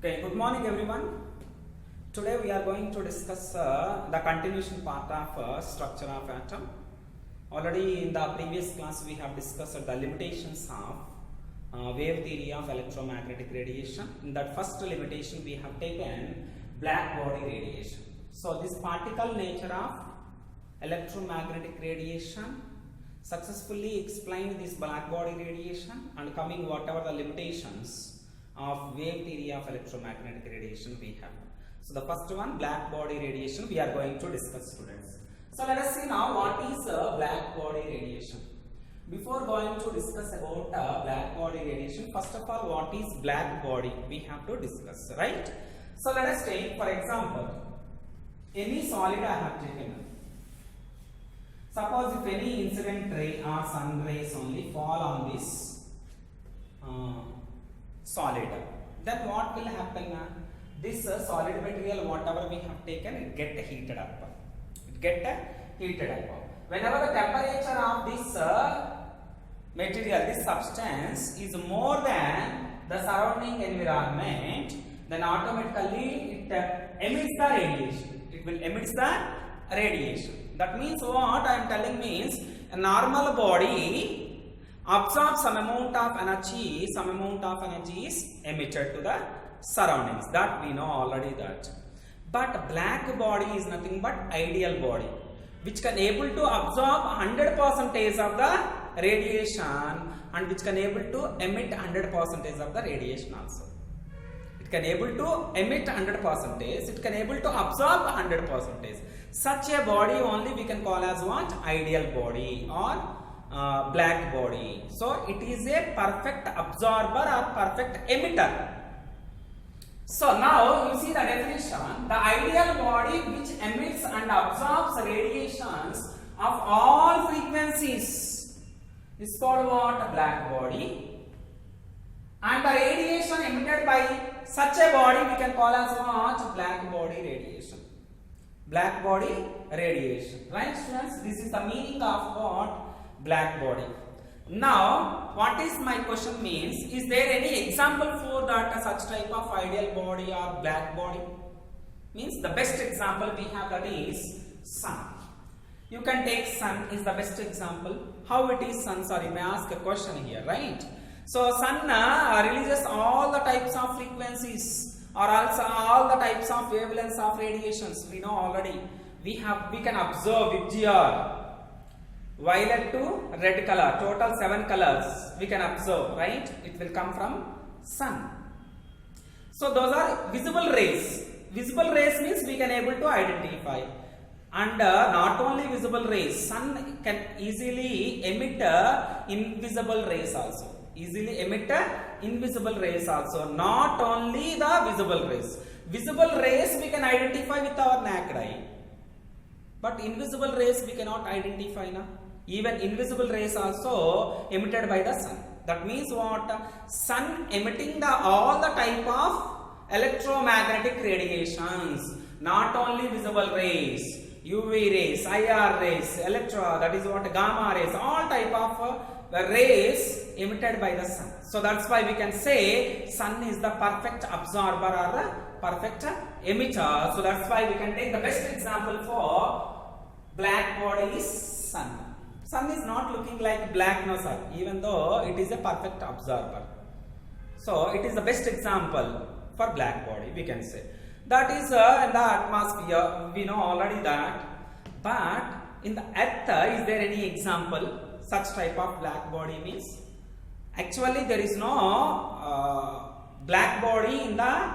Okay, good morning everyone. Today we are going to discuss the continuation part of structure of atom. Already in the previous class we have discussed the limitations of wave theory of electromagnetic radiation. In that first limitation we have taken black body radiation. So this particle nature of electromagnetic radiation successfully explained this black body radiation, and coming whatever the limitations of wave theory of electromagnetic radiation we have. So the first one, black body radiation, we are going to discuss, students. So let us see now what is black body radiation. Before going to discuss about black body radiation, first of all, what is black body we have to discuss, right? So let us take, for example, any solid I have taken. Suppose if any incident ray or sun rays only fall on this solid, then what will happen? This solid material, whatever we have taken, it get heated up. Whenever the temperature of this material, this substance is more than the surrounding environment, then automatically it emits the radiation. It will emit the radiation. That means what I am telling means a normal body absorbs some amount of energy is emitted to the surroundings. That we know already that. But black body is nothing but ideal body, which can able to absorb 100% of the radiation and which can able to emit 100% of the radiation also. It can able to emit 100%, it can able to absorb 100%. Such a body only we can call as what? Ideal body or black body. So it is a perfect absorber or perfect emitter. So now you see the definition. The ideal body which emits and absorbs radiations of all frequencies is called what? Black body. And the radiation emitted by such a body we can call as what? Black body radiation. Black body radiation. Right, students? This is the meaning of what? Black body. Now, what is my question means? Is there any example for that such type of ideal body or black body? Means the best example we have, that is sun. You can take sun is the best example. How it is sun? Sorry, may I ask a question here, right? So sun releases all the types of frequencies or also all the types of wavelengths of radiations. We know already. We can observe VGR. Violet to red color, total 7 colors we can observe, right? It will come from sun. So those are visible rays. Visible rays means we can able to identify. And not only visible rays, sun can easily emit invisible rays also. Easily emit invisible rays also. Not only the visible rays. Visible rays we can identify with our naked eye. But invisible rays we cannot identify now. Even invisible rays also emitted by the sun. That means what? Sun emitting all the type of electromagnetic radiations. Not only visible rays, UV rays, IR rays, that is what? Gamma rays, all type of rays emitted by the sun. So that's why we can say sun is the perfect absorber or the perfect emitter. So that's why we can take the best example for black body is sun. Sun is not looking like black, no sir, even though it is a perfect absorber. So it is the best example for black body, we can say. That is in the atmosphere, we know already that. But in the earth, is there any example such type of black body means? Actually there is no black body in the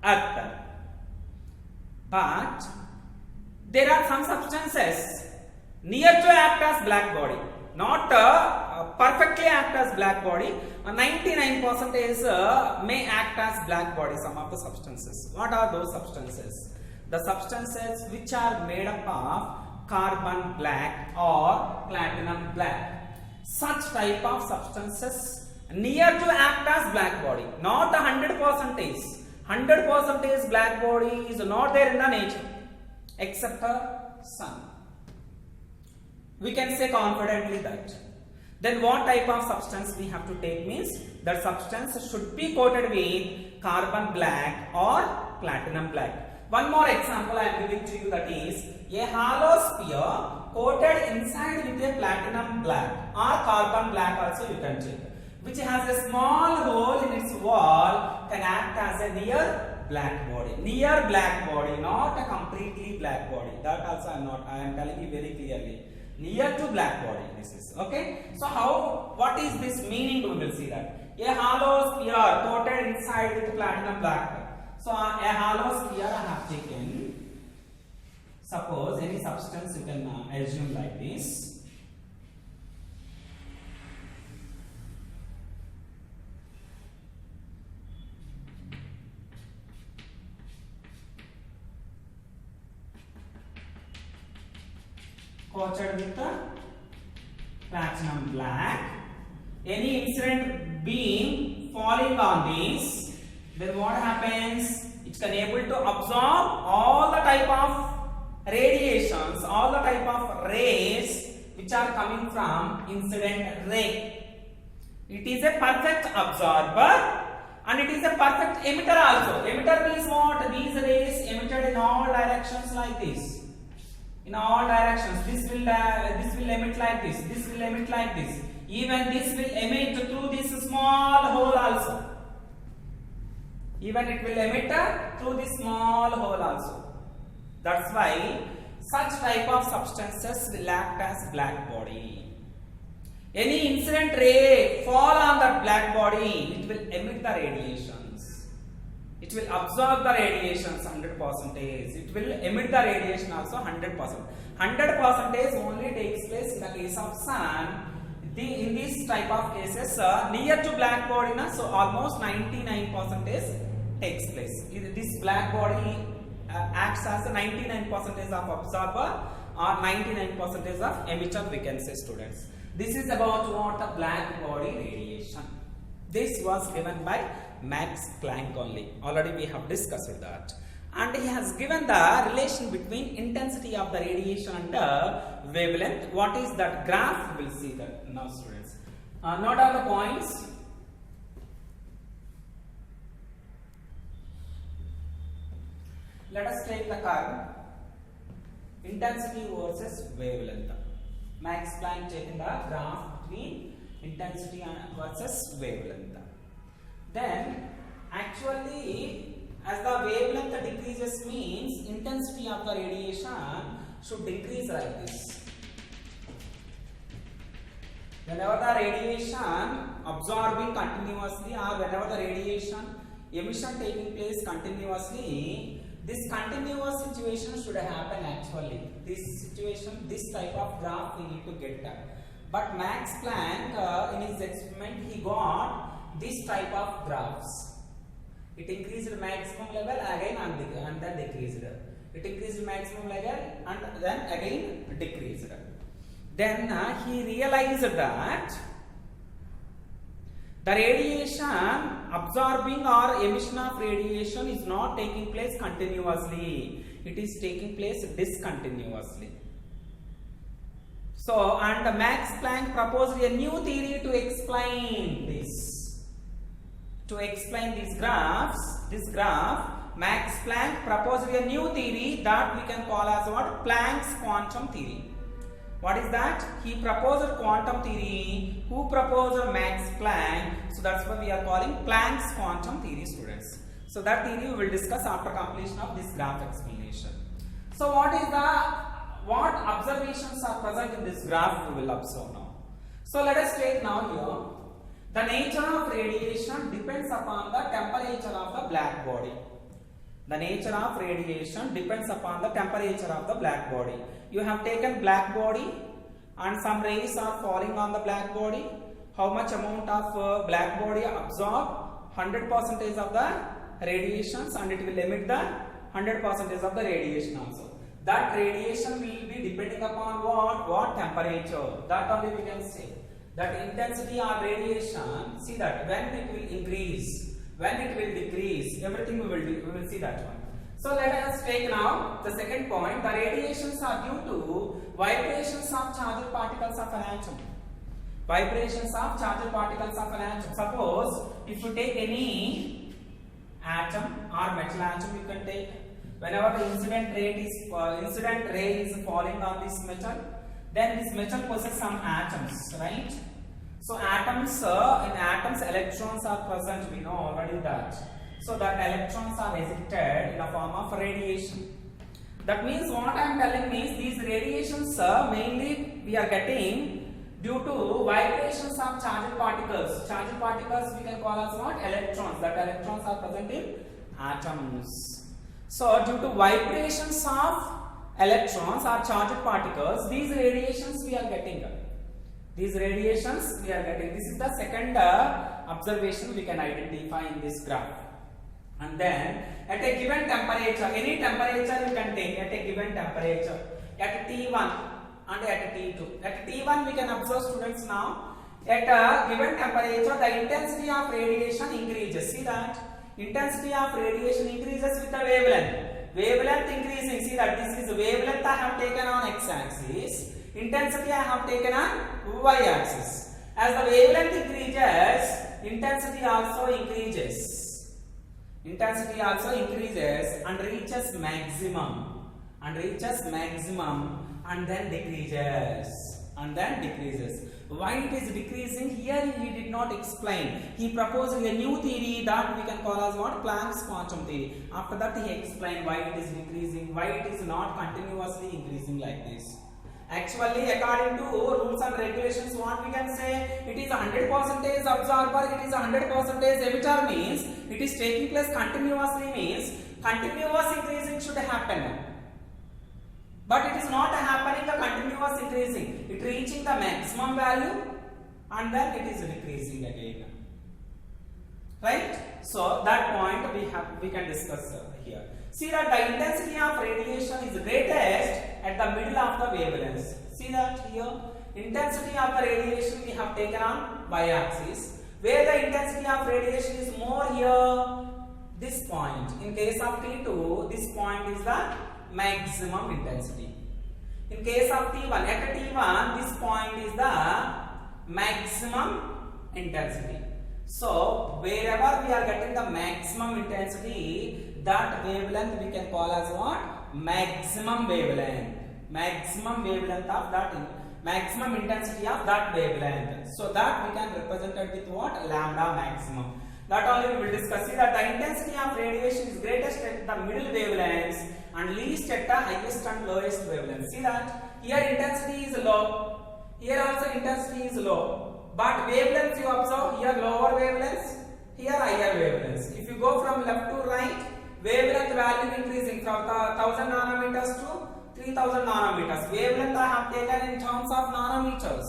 earth. But there are some substances near to act as black body, not perfectly act as black body. 99% may act as black body, some of the substances. What are those substances? The substances which are made up of carbon black or platinum black. Such type of substances near to act as black body, not 100%. 100% black body is not there in the nature except sun. We can say confidently that Then what type of substance we have to take means that substance should be coated with carbon black or platinum black. One more example I am giving to you, that is a hollow sphere coated inside with a platinum black or carbon black also you can take, which has a small hole in its wall, can act as a near black body. Near black body, not a completely black body. That also I am telling you very clearly. Near to black body, this is okay. So what is this meaning? We will see that a hollow sphere coated inside with platinum black. So a hollow sphere I have taken. Suppose any substance you can assume like this. Coated with the platinum black. Any incident beam falling on this, then what happens? It can able to absorb all the type of radiations, all the type of rays which are coming from incident ray. It is a perfect absorber and it is a perfect emitter also. Emitter means what? These rays emitted in all directions like this. In all directions, this will emit like this, this will emit like this, even this will emit through this small hole also, even it will emit through this small hole also. That's why such type of substances will act as black body. Any incident ray fall on that black body, it will emit the radiations. It will absorb the radiations 100%. It will emit the radiation also 100%. 100% only takes place in the case of sun. In this type of cases, near to black body, so almost 99% takes place. This black body acts as a 99% of absorber or 99% of emitter, we can say, students. This is about what? The black body radiation. This was given by Max Planck only. Already we have discussed that. And he has given the relation between intensity of the radiation and the wavelength. What is that graph? We will see that now, students. Note down the points. Let us take the curve. Intensity versus wavelength. Max Planck taken the graph between intensity versus wavelength. Then actually, as the wavelength decreases means intensity of the radiation should decrease like this. Whenever the radiation absorbing continuously or whenever the radiation emission taking place continuously, this continuous situation should happen actually. This situation, this type of graph we need to get that. But Max Planck in his experiment he got this type of graphs. It increased maximum level again and then decreased. It increased maximum level and then again decreased. Then he realized that the radiation absorbing or emission of radiation is not taking place continuously. It is taking place discontinuously. So, and Max Planck proposed a new theory to explain this. To explain these graphs, this graph, Max Planck proposed a new theory that we can call as what? Planck's quantum theory. What is that? He proposed quantum theory. Who proposed? Max Planck. So that's why we are calling Planck's quantum theory, students. So that theory we will discuss after completion of this graph explanation. So what observations are present in this graph we will observe now. So let us take now here. The nature of radiation depends upon the temperature of the black body. The nature of radiation depends upon the temperature of the black body. You have taken black body and some rays are falling on the black body. How much amount of black body absorb? 100% of the radiations and it will emit the 100% of the radiation also. That radiation will be depending upon what temperature. That only we can say. That intensity or radiation, see that when it will increase, when it will decrease, everything we will see that one. So let us take now the second point. The radiations are due to vibrations of charged particles of an atom. Vibrations of charged particles of an atom. Suppose if you take any atom or metal atom, you can take whenever the incident ray is falling on this metal, then this metal possesses some atoms, right? So atoms, in atoms electrons are present, we know already that. So that electrons are ejected in the form of radiation. That means what I am telling means these radiations mainly we are getting due to vibrations of charged particles. Charged particles we can call as what? Electrons. That electrons are present in atoms. So due to vibrations of electrons or charged particles, these radiations we are getting. These radiations we are getting. This is the second observation we can identify in this graph. And then at a given temperature, any temperature you can take at a given temperature, at T1 and at T2. At T1 we can observe, students, now at a given temperature the intensity of radiation increases. See that intensity of radiation increases with the wavelength. Wavelength increasing. See that this is wavelength I have taken on x-axis. Intensity I have taken on y-axis. As the wavelength increases, intensity also increases. Intensity also increases and reaches maximum. And then decreases. Why it is decreasing? Here he did not explain. He proposed a new theory that we can call as what? Planck's quantum theory. After that he explained why it is decreasing, why it is not continuously increasing like this. Actually, according to rules and regulations, what we can say, it is 100% absorber, it is 100% emitter, means it is taking place continuously, means continuous increasing should happen. But it is not happening the continuous increasing. It reaching the maximum value and then it is decreasing again. Right? So that point we can discuss here. See that the intensity of radiation is greatest at the middle of the wavelengths. See that here, intensity of the radiation we have taken on y-axis. Where the intensity of radiation is more here, this point. In case of T2, this point is the maximum intensity. In case of T1, at T1, this point is the maximum intensity. So wherever we are getting the maximum intensity, that wavelength we can call as what? Maximum wavelength. Maximum wavelength of that, maximum intensity of that wavelength. So that we can represent it with what? Lambda maximum. That only we will discuss. See that the intensity of radiation is greatest at the middle wavelengths and least at the highest and lowest wavelengths. See that here intensity is low, here also intensity is low, but wavelengths you observe, here lower wavelengths, here higher wavelengths. If you go from left to right, wavelength value increasing from 1000 nanometers to 3000 nanometers. Wavelength I have taken in terms of nanometers.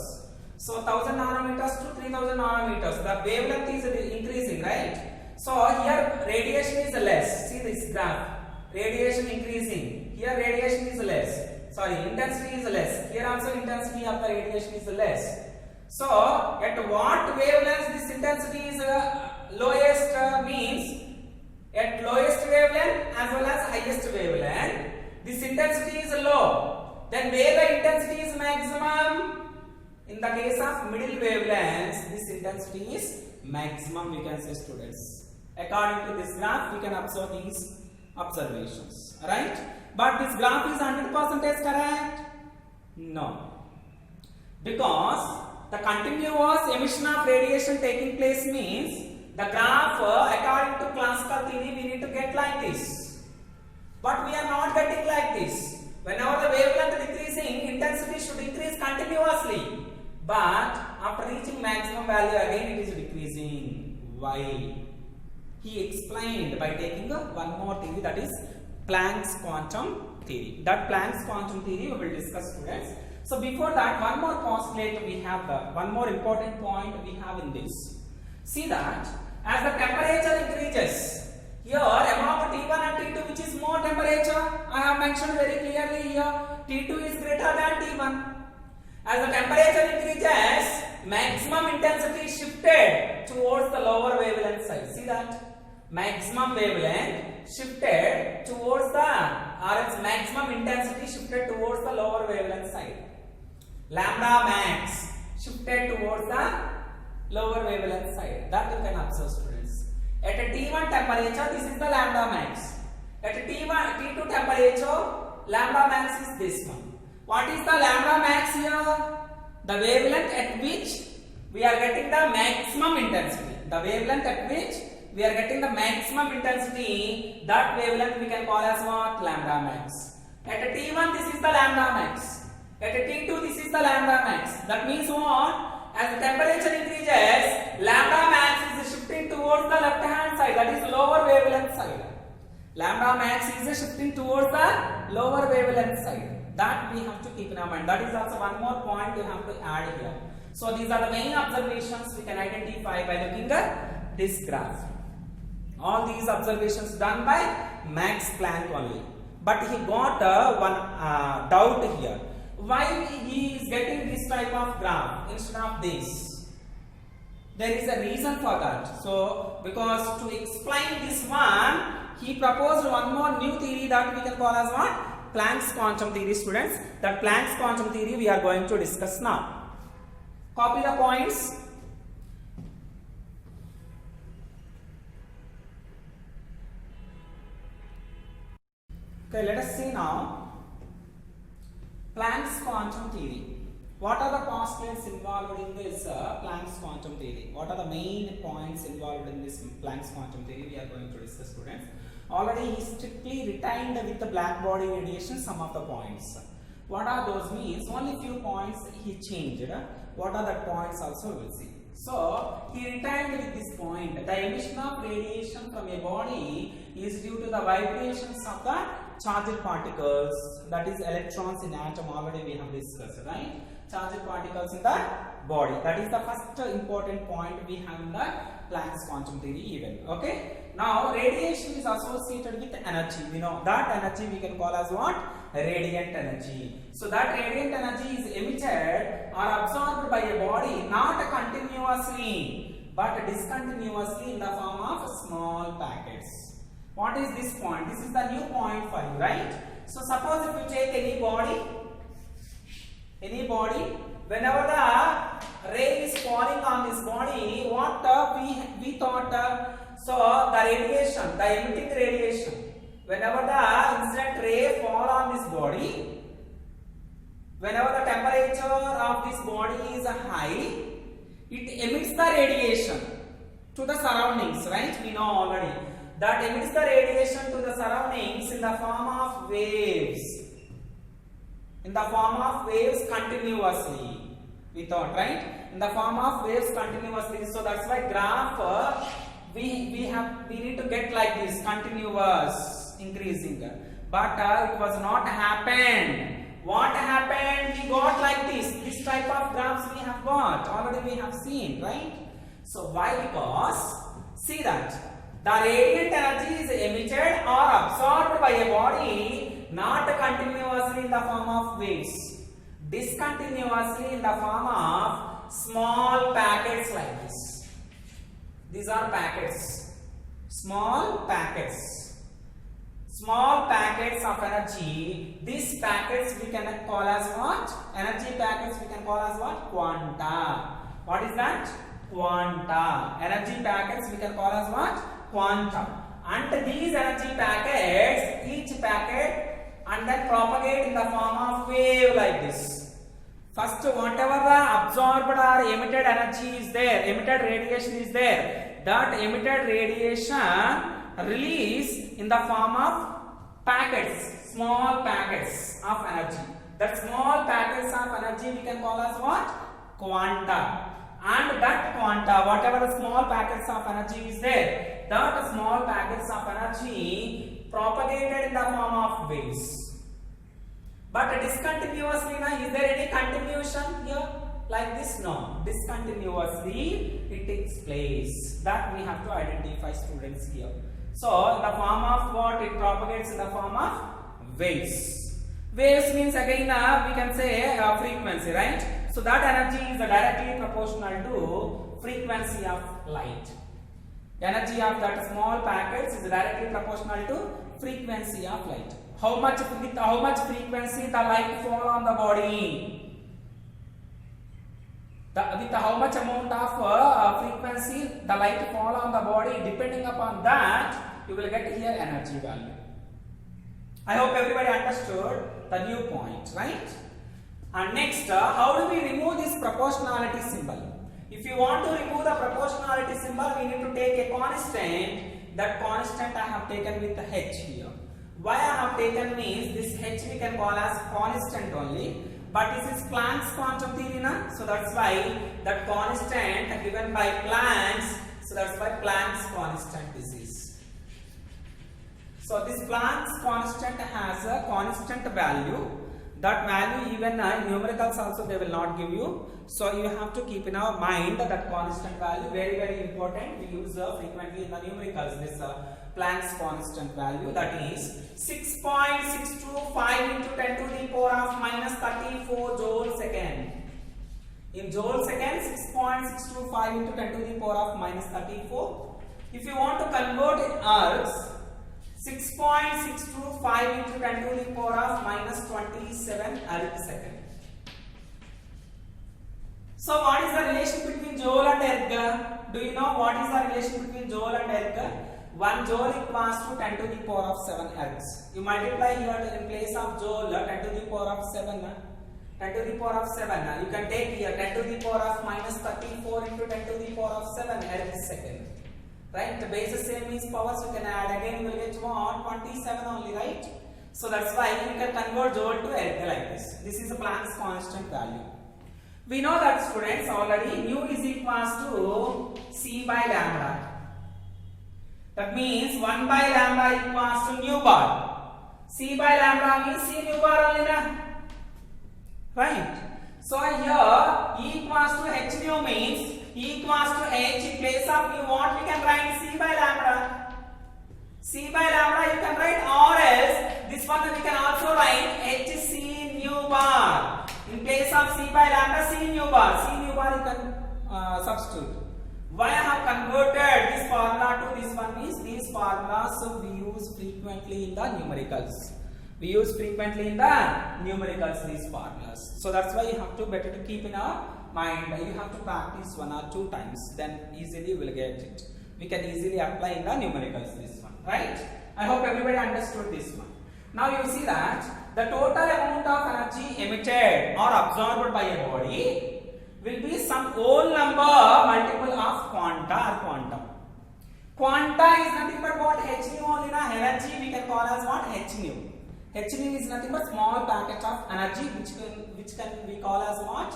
So 1000 nanometers to 3000 nanometers. The wavelength is increasing, right? So here radiation is less. See this graph. Radiation increasing. Here radiation is less. Sorry, intensity is less. Here also intensity of the radiation is less. So at what wavelengths this intensity is lowest means at lowest wavelength as well as highest wavelength, this intensity is low. Then where the intensity is maximum? In the case of middle wavelengths, this intensity is maximum, we can say, students. According to this graph, we can observe these observations, right? But this graph is 100% correct? No. Because the continuous emission of radiation taking place means the graph, according to classical theory, we need to get like this. But we are not getting like this. Whenever the wavelength decreasing, intensity should increase continuously. But after reaching maximum value, again it is decreasing. Why? He explained by taking one more theory, that is Planck's quantum theory. That Planck's quantum theory we will discuss, students. So before that, one more postulate we have, one more important point we have in this. See that as the temperature increases, here among T1 and T2, which is more temperature, I have mentioned very clearly here, T2 is greater than T1. As the temperature increases, maximum intensity shifted towards the lower wavelength side. See that? Maximum wavelength shifted towards the, or its maximum intensity shifted towards the lower wavelength side. Lambda max shifted towards the lower wavelength side. That you can observe, students. At a T1 temperature, this is the lambda max. At a T2 temperature, lambda max is this one. What is the lambda max here? The wavelength at which we are getting the maximum intensity. The wavelength at which we are getting the maximum intensity, that wavelength we can call as what? Lambda max. At a T1, this is the lambda max. At a T2, this is the lambda max. That means what? As the temperature increases, lambda max is shifting towards the left hand side, that is lower wavelength side. Lambda max is shifting towards the lower wavelength side. That we have to keep in our mind. That is also one more point we have to add here. So these are the main observations we can identify by looking at this graph. All these observations done by Max Planck only. But he got one doubt here. Why he is getting this type of graph instead of this? There is a reason for that. So, because to explain this one, he proposed one more new theory that we can call as what? Planck's quantum theory, students. That Planck's quantum theory we are going to discuss now. Copy the points. Okay, let us see now. Planck's quantum theory. What are the postulates involved in this Planck's quantum theory? What are the main points involved in this Planck's quantum theory? We are going to discuss, students. Already he strictly retained with the black body radiation some of the points. What are those means? Only few points he changed. What are the points also we will see. So he retained with this point. The emission of radiation from a body is due to the vibrations of the charged particles, that is electrons in atom. Already we have discussed, right? Charged particles in the body. That is the first important point we have in the Planck's quantum theory even. Okay. Now radiation is associated with energy. We know that energy we can call as what? Radiant energy. So that radiant energy is emitted or absorbed by a body not continuously but discontinuously in the form of small packets. What is this point? This is the new point for you, right? So suppose if you take any body, whenever the ray is falling on this body, what we thought, so the radiation, the emitting radiation, whenever the incident ray fall on this body, whenever the temperature of this body is high, it emits the radiation to the surroundings, right? We know already. That emits the radiation to the surroundings in the form of waves. In the form of waves continuously. We thought, right? In the form of waves continuously. So that's why graph we need to get like this, continuous increasing. But it was not happened. What happened? We got like this type of graphs we have got. Already we have seen, right? So why? Because see that the radiant energy is emitted or absorbed by a body not continuously in the form of waves, discontinuously in the form of small packets like this. These are packets, small packets of energy. These packets we can call as what? Energy packets we can call as what? Quanta. What is that? Quanta. Energy packets we can call as what? Quantum. And these energy packets, each packet, and then propagate in the form of wave like this. First, whatever the absorbed or emitted energy is there, emitted radiation is there, that emitted radiation release in the form of packets, small packets of energy. That small packets of energy we can call as what? Quanta. And that quanta, whatever the small packets of energy is there, that small packets of energy propagated in the form of waves. But discontinuously, now, is there any continuation here? Like this? No. Discontinuously it takes place. That we have to identify, students, here. So, in the form of what? It propagates in the form of waves. Waves means again we can say frequency, right? So that energy is directly proportional to frequency of light. Energy of that small packets is directly proportional to frequency of light. With how much frequency the light fall on the body? with how much amount of frequency the light fall on the body, depending upon that you will get here energy value. I hope everybody understood the new point, right? And next, how do we remove this proportionality symbol? If you want to remove the proportionality symbol, we need to take a constant. That constant I have taken with the h here. Why I have taken means this h we can call as constant only. But this is Planck's quantum theory, na? So that's why that constant given by Planck's. So that's why Planck's constant this is. So this Planck's constant has a constant value. That value even numericals also they will not give you. So you have to keep in our mind that constant value, very important. We use frequently in the numericals this Planck's constant value, that is 6.625 into 10 to the power of minus 34 joule second. In joule second, 6.625 into 10 to the power of minus 34. If you want to convert in ergs, 6.625 into 10 to the power of minus 27 erg second. So what is the relation between joule and erg? Do you know what is the relation between joule and erg? 1 joule equals to 10 to the power of 7 ergs. You multiply here in place of joule 10 to the power of 7. 10 to the power of 7. You can take here 10 to the power of minus 34 into 10 to the power of 7 erg second. Right? The base same means powers you can add again, you will get what? 27 only, right? So that's why you can convert joule to erg like this. This is a Planck's constant value. We know that, students, already nu is equals to C by lambda. That means 1 by lambda equals to nu bar. C by lambda means C nu bar only, na? Right? So here E equals to H nu means E equals to H in place of nu, what we can write? C by lambda. C by lambda you can write, or else this one we can also write HC nu bar. In place of C by lambda, C nu bar. C nu bar you can substitute. Why I have converted this formula to this one means these formulas we use frequently in the numericals. We use frequently in the numericals these formulas. So that's why you have to better to keep in our mind. You have to practice 1 or 2 times, then easily you will get it. We can easily apply in the numericals this one, right? I hope everybody understood this one. Now you see that the total amount of energy emitted or absorbed by a body will be some whole number multiple of quanta or quantum. Quanta is nothing but what? H nu only, na? Energy we can call as what? H nu. H nu is nothing but small packet of energy which can we call as what?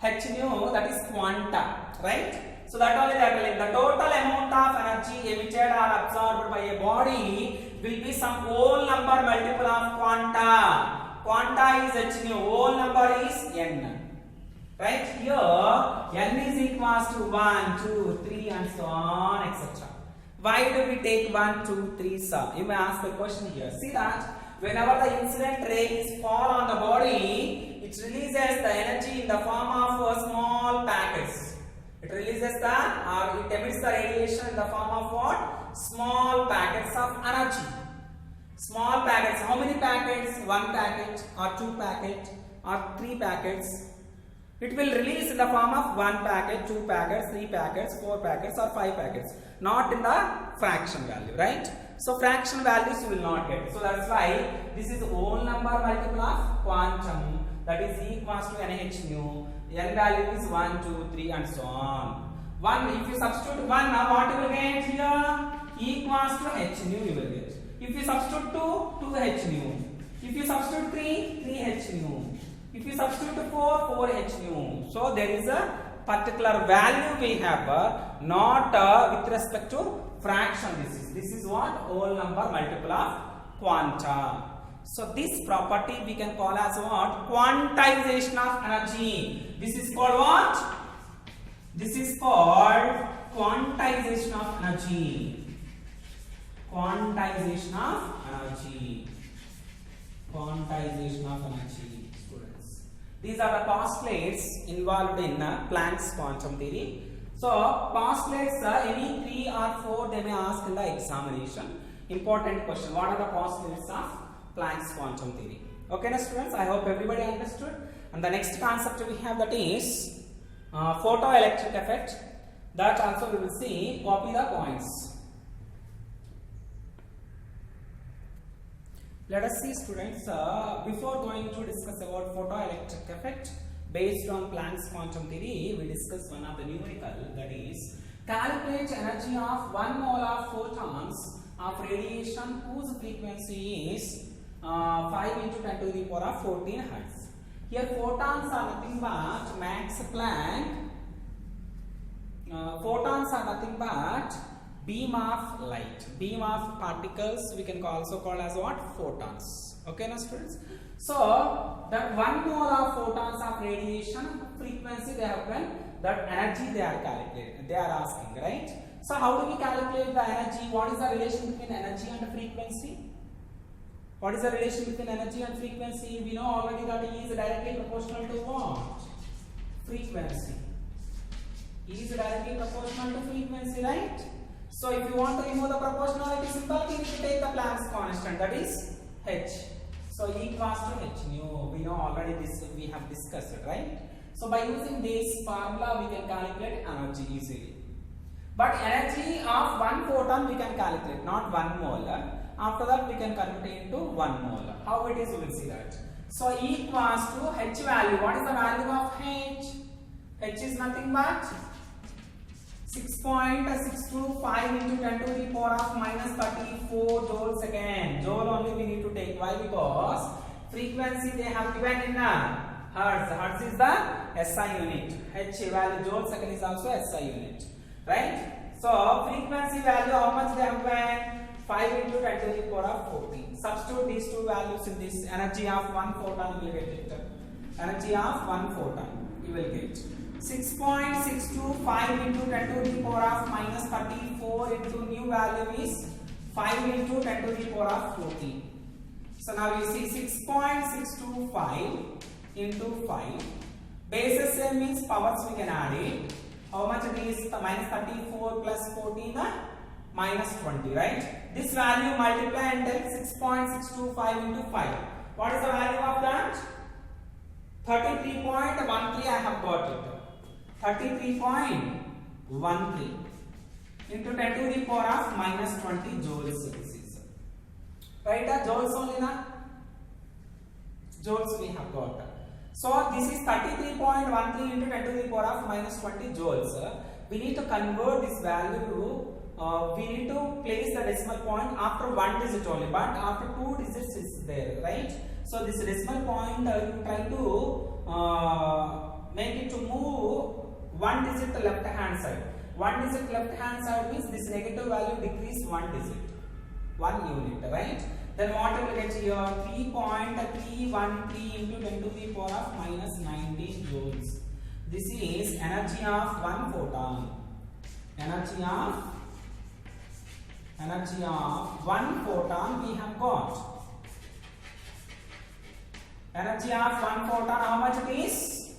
H nu, that is quanta, right? So that only that will, the total amount of energy emitted or absorbed by a body will be some whole number multiple of quanta. Quanta is H nu, whole number is N. Right here, N is equals to 1, 2, 3 and so on, etc. Why do we take 1, 2, 3, so? You may ask the question here. See that whenever the incident rays fall on the body, it releases the energy in the form of small packets. It releases it emits the radiation in the form of what? Small packets of energy. Small packets. How many packets? 1 packet or 2 packet or 3 packets. It will release in the form of 1 packet, 2 packets, 3 packets, 4 packets or 5 packets. Not in the fraction value, right? So fraction values you will not get. So that's why this is whole number multiple of quantum, that is E equals to NH nu. N value is 1, 2, 3 and so on. 1, if you substitute 1, now what you will get here? E equals to H nu you will get. If you substitute 2, 2H nu. If you substitute 3, 3H nu. If you substitute 4, 4H nu. So there is a particular value we have, not with respect to fraction. This is what? Whole number multiple of quanta. So this property we can call as what? Quantization of energy. This is called what? This is called quantization of energy. Quantization of energy. Quantization of energy, students. These are the postulates involved in Planck's quantum theory. So postulates, any 3 or 4 they may ask in the examination. Important question. What are the postulates of Planck's quantum theory? Okay, now students, I hope everybody understood. And the next concept we have, that is photoelectric effect. That also we will see. Copy the points. Let us see, students, before going to discuss about photoelectric effect based on Planck's quantum theory, we discuss one of the numerical, that is calculate energy of 1 mole of photons of radiation whose frequency is 5 into 10 to the power of 14 hertz. Here photons are nothing but Max Planck. Photons are nothing but beam of light, beam of particles. We can also call as what? Photons. Okay, now students. So that 1 mole of photons of radiation frequency they have given, that energy they are calculating. They are asking, right? So how do we calculate the energy? What is the relation between energy and frequency? What is the relation between energy and frequency? We know already that E is directly proportional to what? Frequency. E is directly proportional to frequency, right? So if you want to remove the proportionality symbol, you need to take the Planck's constant, that is H. So E equals to H. We know already this, we have discussed it, right? So by using this formula, we can calculate energy easily. But energy of 1 photon we can calculate, not 1 mole. After that, we can convert it into 1 mole. How it is, we will see that. So E equals to H value. What is the value of H? H is nothing but 6.625 into 10 to the power of minus 34 joule second. Joule only we need to take. Why? Because frequency they have given in hertz. Hertz is the SI unit. H value joule second is also SI unit. Right? So frequency value, how much they have given? 5 into 10 to the power of 14. Substitute these two values in this. Energy of 1 photon you will get it. Energy of 1 photon you will get 6.625 into 10 to the power of minus 34 into new value is 5 into 10 to the power of 14. So now you see 6.625 into 5. Bases same means powers we can add it. How much it is? Minus 34 plus 14 minus 20, right? This value multiply and take 6.625 into 5. What is the value of that? 33.13 I have got it. 33.13 into 10 to the power of minus 20 joules. This is right. Joules only na? Joules we have got. So this is 33.13 into 10 to the power of minus 20 joules. We need to convert this value to we need to place the decimal point after 1 digit only, but after 2 digits is there, right? So this decimal point you try to make it to move 1 digit left hand side. 1 digit left hand side means this negative value decrease 1 digit, 1 unit, right? Then what will get here? 3.313 into 10 to the power of minus 19 joules. This is energy of 1 photon. Energy of 1 photon we have got. Energy of 1 photon, how much it is?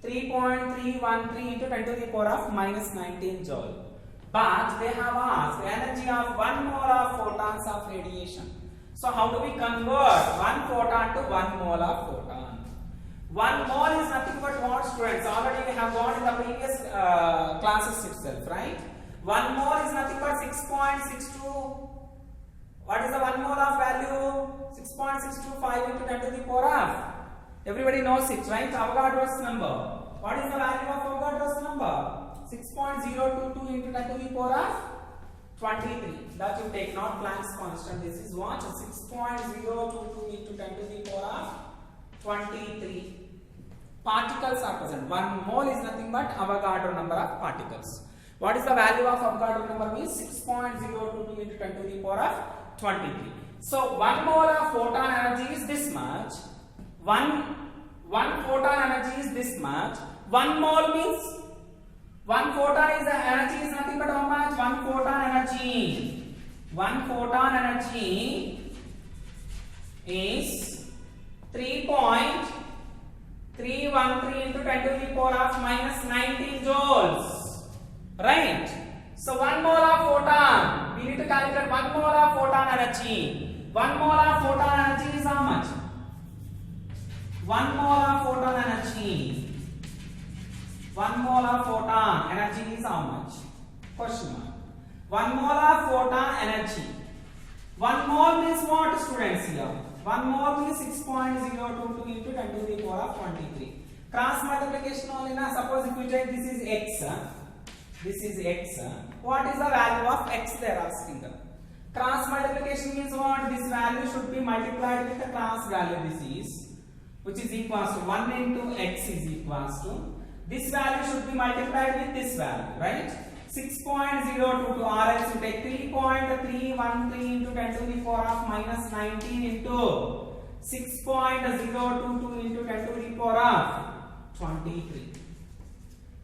3.313 into 10 to the power of minus 19 joule. But they have asked the energy of 1 mole of photons of radiation. So how do we convert 1 photon to 1 mole of photon? 1 mole is nothing but what, students? Already we have gone in the previous classes itself, right? 1 mole is nothing but 6.62. What is the 1 mole of value? 6.625 into 10 to the power of. Everybody knows it, right? Avogadro's number. What is the value of Avogadro's number? 6.022 into 10 to the power of 23. That you take, not Planck's constant. This is what? 6.022 into 10 to the power of 23. Particles are present. 1 mole is nothing but Avogadro number of particles. What is the value of Avogadro number? Means 6.022 into 10 to the power of 23. So 1 mole of photon energy is this much. 1 photon energy is this much. 1 mole means 1 photon is the energy is nothing but how much? 1 photon energy. 1 photon energy is 3.313 into 10 to the power of minus 19 joules. Right? So 1 mole of photon, we need to calculate 1 mole of photon energy. 1 mole of photon energy is how much? 1 mole of photon energy 1 mole of photon energy is how much? Question mark. 1 mole of photon energy. 1 mole means what, students here? 1 mole means 6.022 into 10 to the power of 23. Cross multiplication only na. Suppose if you take this is x, this is x. What is the value of x they are asking? Cross multiplication means what? This value should be multiplied with the cross value. This is, which is equals to 1 into x is equals to, this value should be multiplied with this value, right? 6.022, or else you take 3.313 into 10 to the power of minus 19 into 6.022 into 10 to the power of 23.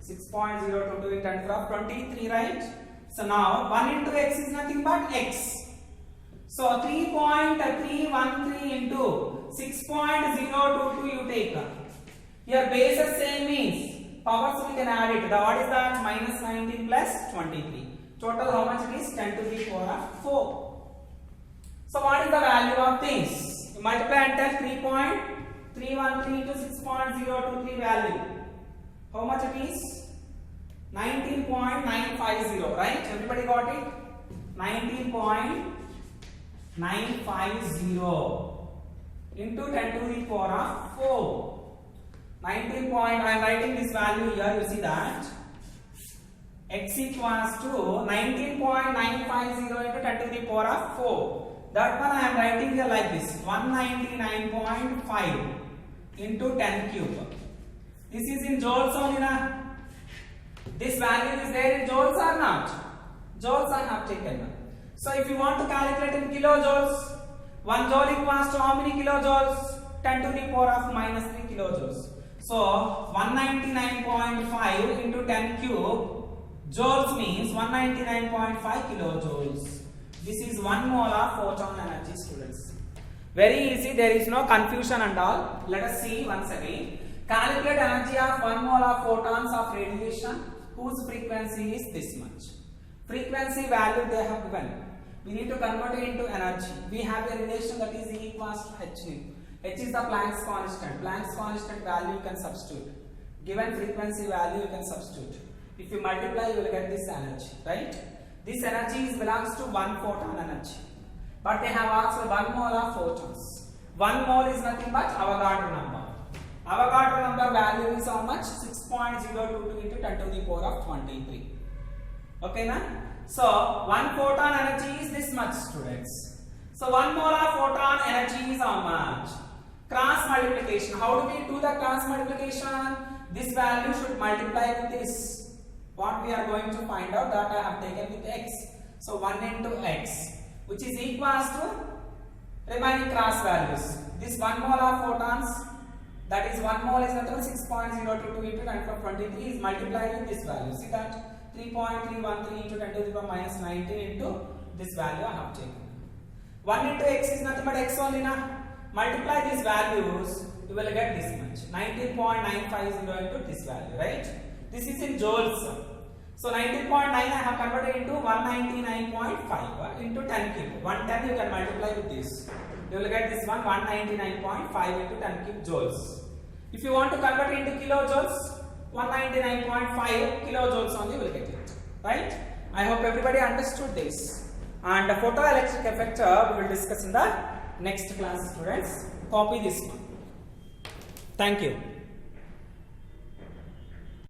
6.022 into 10 to the power of 23, right? So now 1 into x is nothing but x. So 3.313 into 6.022 you take. Here bases same means powers we can add it. What is that? Minus 19 plus 23. Total how much it is? 10 to the power of 4. So what is the value of this? You multiply and tell 3.313 into 6.023 value. How much it is? 19.950, right? Everybody got it? 19.950 into 10 to the power of 4. 19 I am writing this value here. You see that x equals to 19.950 into 10 to the power of 4. That one I am writing here like this: 199.5 into 10 cube. This is in joules only, na? This value is there in joules or not? Joules I have taken. So if you want to calculate in kilojoules, 1 joule equals to how many kilojoules? 10 to the power of minus 3 kilojoules. So 199.5 into 10 cube joules means 199.5 kilojoules. This is 1 mole of photon energy, students. Very easy, there is no confusion and all. Let us see once again. Calculate energy of 1 mole of photons of radiation whose frequency is this much. Frequency value they have given. We need to convert it into energy. We have a relation that is E equals to h nu. H is the Planck's constant. Planck's constant value you can substitute. Given frequency value you can substitute. If you multiply you will get this energy, right? This energy belongs to 1 photon energy. But they have asked 1 mole of photons. 1 mole is nothing but Avogadro number. Avogadro number value is how much? 6.022 into 10 to the power of 23. Okay, na? So 1 photon energy is this much, students. So 1 mole of photon energy is how much? Cross multiplication. How do we do the cross multiplication? This value should multiply with this. What we are going to find out, that I have taken with x. So 1 into x, which is equals to remaining cross values. This 1 mole of photons, that is 1 mole is nothing but 6.022 into 10 to the power 23 is multiplied with this value. See that? 3.313 into 10 to the power minus 19 into this value I have taken. 1 into x is nothing but x only, na? Multiply these values, you will get this much. 19.950 into this value, right? This is in joules. So 19.9 I have converted into 199.5 into 10 cube. 110 you can multiply with this. You will get this one 199.5 into 10 cube joules. If you want to convert it into kilojoules, 199.5 kilojoules only will get it, right? I hope everybody understood this. And the photoelectric effect we will discuss in the next class, students. Copy this one. Thank you.